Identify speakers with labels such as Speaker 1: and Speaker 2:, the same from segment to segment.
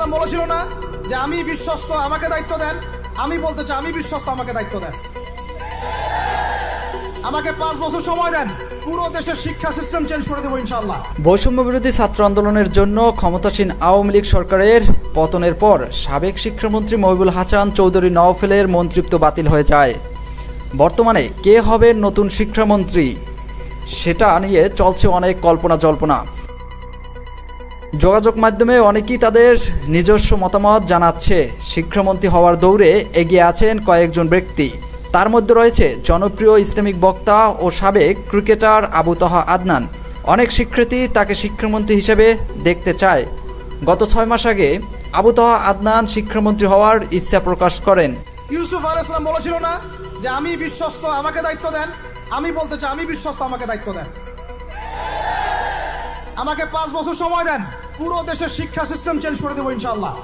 Speaker 1: আলাইহিস বলেছিল না যে আমি বিশ্বস্ত, আমাকে দায়িত্ব দেন। আমি বলতে চাই আমি বিশ্বস্ত, আমাকে দায়িত্ব দেন। আমাকে 5 বছর সময় দেন, পুরো দেশের শিক্ষা সিস্টেম চেঞ্জ করে দেবো ইনশাআল্লাহ।
Speaker 2: বৈষম্য বিরোধী ছাত্র আন্দোলনের জন্য ক্ষমতাসীন আওয়ামী লীগ সরকারের পতনের পর সাবেক শিক্ষামন্ত্রী মহিবুল হাসান চৌধুরী নওফেলের মন্ত্রিত্ব বাতিল হয়ে যায়। বর্তমানে কে হবেন নতুন শিক্ষামন্ত্রী সেটা নিয়ে চলছে অনেক কল্পনা জল্পনা। যোগাযোগ মাধ্যমে অনেকেই তাদের নিজস্ব মতামত জানাচ্ছে। শিক্ষামন্ত্রী হওয়ার দৌড়ে এগিয়ে আছেন কয়েকজন ব্যক্তি। তার মধ্যে রয়েছে জনপ্রিয় ইসলামিক বক্তা ও সাবেক ক্রিকেটার আবু তাহা আদনান। অনেক শিক্ষার্থী তাকে শিক্ষামন্ত্রী হিসেবে দেখতে চায়। গত 6 মাস আগে আবু তাহা আদনান শিক্ষামন্ত্রী হওয়ার ইচ্ছা প্রকাশ করেন।
Speaker 1: ইউসুফ আলাইহিস বলেছিল না যে আমি বিশ্বস্ত, আমাকে দায়িত্ব দেন। আমি বলতে চাই আমি বিশ্বস্ত, আমাকে দায়িত্ব দেন। আমাকে 5 বছর সময় দেন, পুরো দেশের শিক্ষা সিস্টেম চেঞ্জ করে দেবো ইনশাআল্লাহ।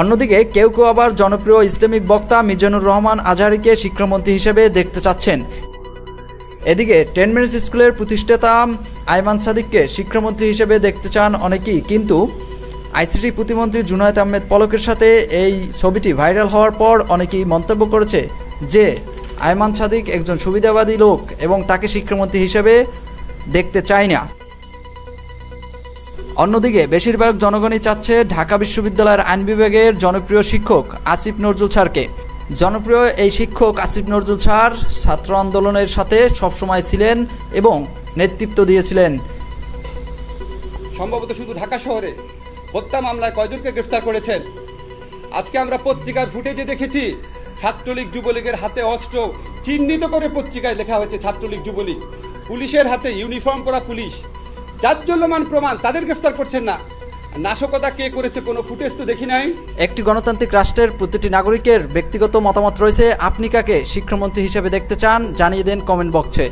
Speaker 2: অন্যদিকে কেউ কেউ আবার জনপ্রিয় ইসলামিক বক্তা মিজানুর রহমান আজহারীকে শিক্ষামন্ত্রী হিসেবে দেখতে চাচ্ছেন। এদিকে 10 মিনিটস স্কুলের প্রতিষ্ঠাতা আইমান সাদিককে শিক্ষামন্ত্রী হিসেবে দেখতে চান অনেকেই, কিন্তু আইসিটি প্রতিমন্ত্রী জুনায়েদ আহমেদ পলকের সাথে এই ছবিটি ভাইরাল হওয়ার পর অনেকেই মন্তব্য করেছে যে আইমান সাদিক একজন সুবিধাবাদী লোক এবং তাকে শিক্ষামন্ত্রী হিসেবে দেখতে চায় না। অন্যদিকে বেশিরভাগ জনগণই চাচ্ছে ঢাকা বিশ্ববিদ্যালয়ের আইন বিভাগের জনপ্রিয় শিক্ষক আসিফ নজরুল স্যারকে। জনপ্রিয় এই শিক্ষক আসিফ নজরুল স্যার ছাত্র আন্দোলনের সাথে সবসময় ছিলেন এবং নেতৃত্ব দিয়েছিলেন।
Speaker 3: সম্ভবত শুধু ঢাকা শহরে হত্যা মামলায় কয়জনকে গ্রেফতার করেছেন। আজকে আমরা পত্রিকার ফুটেজে দেখেছি ছাত্রলীগ যুবলীগের হাতে অস্ত্র চিহ্নিত করে পত্রিকায় লেখা হয়েছে ছাত্রলীগ যুবলীগ। পুলিশের হাতে ইউনিফর্ম পরা পুলিশ, জাজ্জল্যমান প্রমাণ, তাদের গ্রেফতার করছেন না। নাশকতা কে করেছে কোনো ফুটেজ তো দেখি নাই।
Speaker 2: একটি গণতান্ত্রিক রাষ্ট্রের প্রতিটি নাগরিকের ব্যক্তিগত মতামত রয়েছে। আপনি কাকে শিক্ষামন্ত্রী হিসেবে দেখতে চান জানিয়ে দেন কমেন্ট বক্সে।